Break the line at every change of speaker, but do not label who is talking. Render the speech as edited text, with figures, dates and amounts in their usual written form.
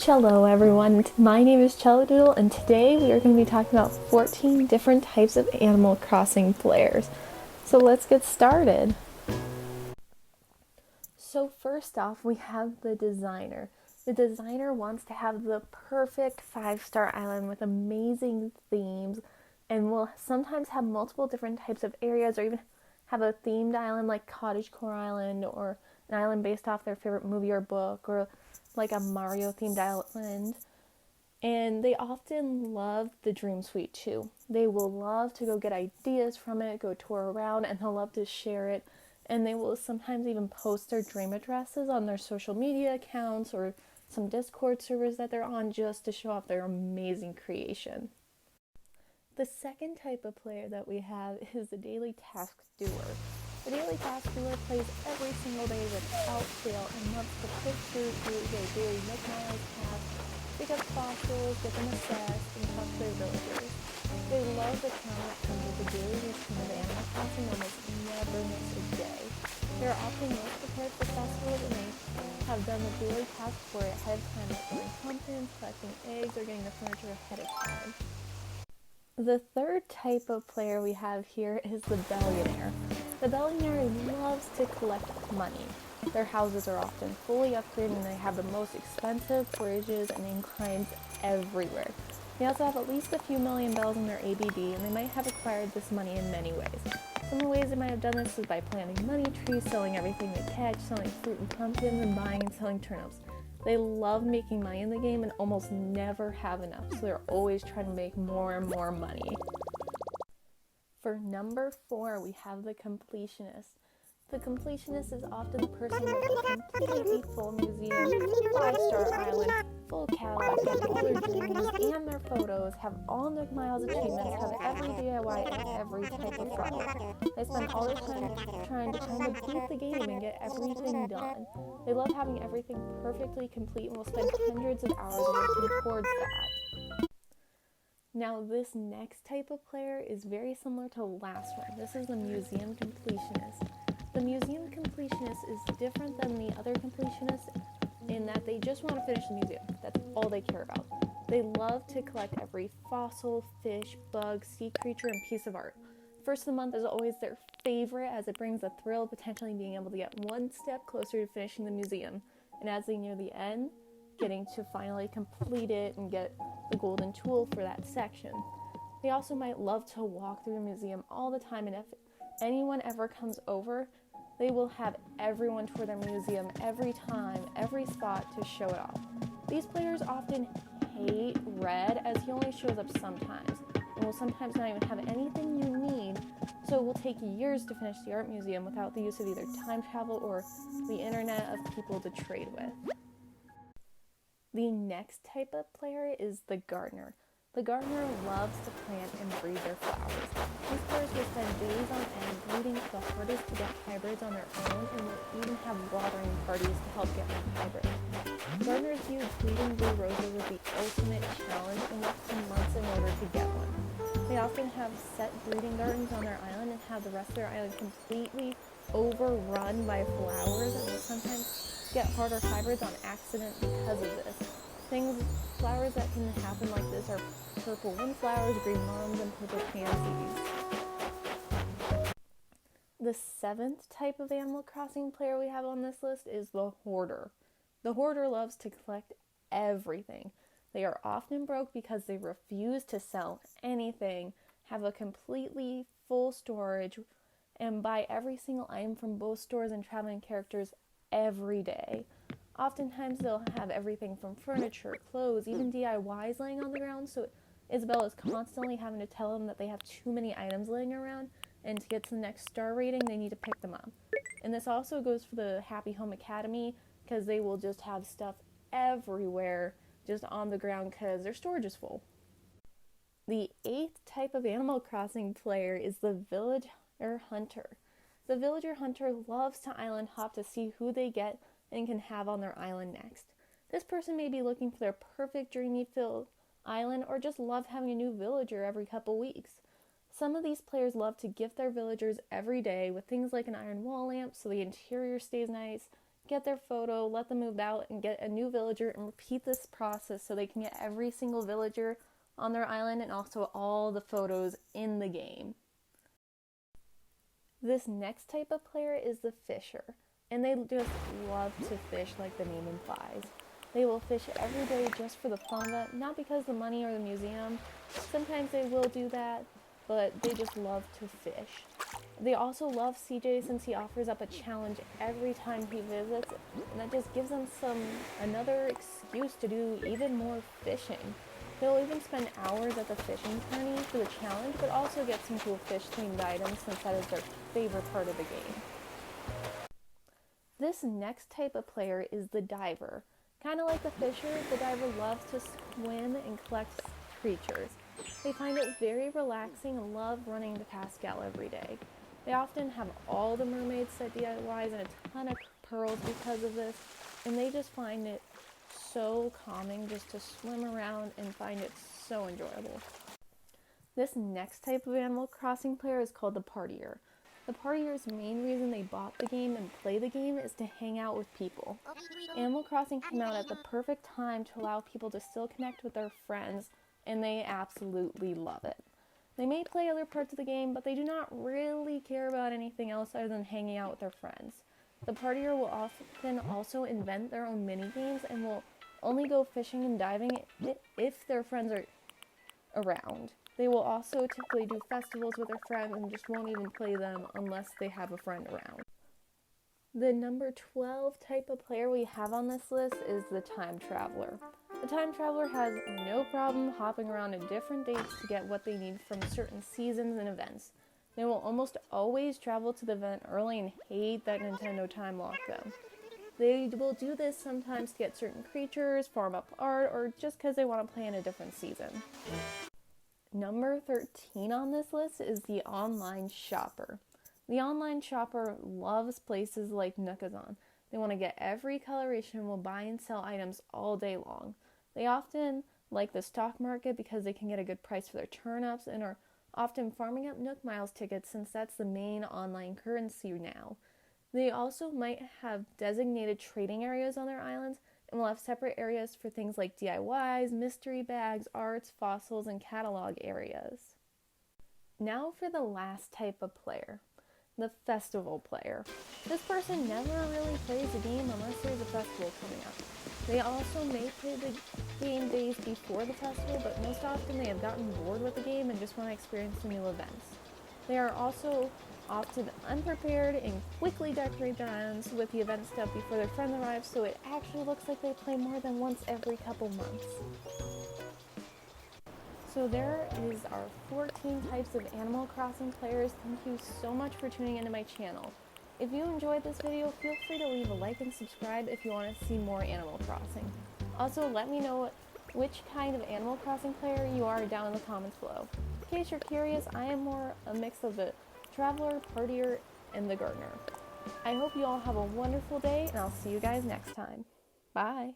Cello, everyone. My name is Cello Doodle, and today we are going to be talking about 14 different types of Animal Crossing players. So let's get started. So first off, we have the designer. The designer wants to have the perfect 5-star island with amazing themes, and will sometimes have multiple different types of areas, or even have a themed island like Cottagecore Island, or an island based off their favorite movie or book, or like a Mario themed island. And they often love the Dream Suite too. They will love to go get ideas from it, go tour around, and they'll love to share it. And they will sometimes even post their dream addresses on their social media accounts or some Discord servers that they're on, just to show off their amazing creation. The second type of player that we have is the Daily Task Doer. The Daily Task Doer plays every single day without fail and loves to push through their daily Miles tasks, pick up fossils, get them assessed, and talk to their villagers. They love the challenge that comes with the daily routine of Animal Crossing, almost never miss a day. They are often most prepared for festivals, and they have done the daily task for it ahead of time, like growing pumpkins, collecting eggs, or getting the furniture ahead of time. The third type of player we have here is the Bellionair. The Bellionair loves to collect money. Their houses are often fully upgraded, and they have the most expensive bridges and inclines everywhere. They also have at least a few million bells in their ABD, and they might have acquired this money in many ways. Some of the ways they might have done this is by planting money trees, selling everything they catch, selling fruit and pumpkins, and buying and selling turnips. They love making money in the game and almost never have enough, so they're always trying to make more and more money. For number 4, we have the Completionist. The Completionist is often the person with a completely full museum, 5-star island, full catalog, have all their dreams and their photos, have all Nook Miles achievements, have every DIY and every type of flower. They spend all their time trying to beat the game and get everything done. They love having everything perfectly complete and will spend hundreds of hours working towards that. Now, this next type of player is very similar to the last one. This is the Museum Completionist. The Museum Completionist is different than the other Completionists in that they just want to finish the museum. That's all they care about. They love to collect every fossil, fish, bug, sea creature, and piece of art. First of the month is always their favorite, as it brings the thrill of potentially being able to get one step closer to finishing the museum. And as they near the end, getting to finally complete it and get the golden tool for that section. They also might love to walk through the museum all the time, and if anyone ever comes over, they will have everyone tour their museum every time, every spot, to show it off. These players often hate Red, as he only shows up sometimes, and will sometimes not even have anything you need, so it will take years to finish the art museum without the use of either time travel or the internet of people to trade with. The next type of player is the Gardner. The Gardner loves to plant and breed their flowers. These players will spend days on end breeding the hardest to get hybrids on their own, and will even have watering parties to help get more hybrids. Gardners view breeding blue roses as the ultimate challenge and work for months in order to get one. They often have set breeding gardens on their island and have the rest of their island completely overrun by flowers, and will sometimes get harder hybrids on accident because of this. Flowers that can happen like this are purple windflowers, green mums, and purple pansies. The 7th type of Animal Crossing player we have on this list is the Hoarder. The Hoarder loves to collect everything. They are often broke because they refuse to sell anything, have a completely full storage, and buy every single item from both stores and traveling characters every day. Oftentimes they'll have everything from furniture, clothes, even DIYs laying on the ground, so Isabelle is constantly having to tell them that they have too many items laying around, and to get to the next star rating, they need to pick them up. And this also goes for the Happy Home Academy, because they will just have stuff everywhere, just on the ground, because their storage is full. The 8th type of Animal Crossing player is the Villager Hunter. The Villager Hunter loves to island hop to see who they get and can have on their island next. This person may be looking for their perfect dreamy-filled island, or just love having a new villager every couple weeks. Some of these players love to gift their villagers every day with things like an iron wall lamp so the interior stays nice, get their photo, let them move out, and get a new villager, and repeat this process so they can get every single villager on their island and also all the photos in the game. This next type of player is the fisher, and they just love to fish like the name implies. They will fish every day just for the fun of it, not because of the money or the museum. Sometimes they will do that, but they just love to fish. They also love CJ since he offers up a challenge every time he visits, and that just gives them another excuse to do even more fishing. They'll even spend hours at the fishing tourney for the challenge, but also get some cool fish-themed items since that is their favorite part of the game. This next type of player is the diver. Kind of like the fisher, the diver loves to swim and collect creatures. They find it very relaxing and love running to Pascal every day. They often have all the mermaid set DIYs and a ton of pearls because of this, and they just find it so calming just to swim around and find it so enjoyable. This next type of Animal Crossing player is called the Partier. The Partier's main reason they bought the game and play the game is to hang out with people. Animal Crossing came out at the perfect time to allow people to still connect with their friends, and they absolutely love it. They may play other parts of the game, but they do not really care about anything else other than hanging out with their friends. The Partier will often also invent their own mini-games and will only go fishing and diving if their friends are around. They will also typically do festivals with their friends and just won't even play them unless they have a friend around. The number 12 type of player we have on this list is the time traveler. The time traveler has no problem hopping around to different dates to get what they need from certain seasons and events. They will almost always travel to the event early and hate that Nintendo time locked them. They will do this sometimes to get certain creatures, farm up art, or just because they want to play in a different season. Number 13 on this list is the online shopper. The online shopper loves places like Nookazon. They want to get every coloration and will buy and sell items all day long. They often like the stock market because they can get a good price for their turnips and are often farming up Nook Miles tickets since that's the main online currency now. They also might have designated trading areas on their islands and will have separate areas for things like DIYs, mystery bags, arts, fossils, and catalog areas. Now for the last type of player, the festival player. This person never really plays the game unless there's a festival coming up. They also may play the game days before the festival, but most often they have gotten bored with the game and just want to experience the new events. They are also often unprepared and quickly decorate their islands with the event stuff before their friend arrives, so it actually looks like they play more than once every couple months. So there is our 14 types of Animal Crossing players. Thank you so much for tuning into my channel. If you enjoyed this video, feel free to leave a like and subscribe if you want to see more Animal Crossing. Also, let me know which kind of Animal Crossing player you are down in the comments below. In case you're curious, I am more a mix of the TRAVLER, PARTIER, and the Gardner. I hope you all have a wonderful day, and I'll see you guys next time. Bye!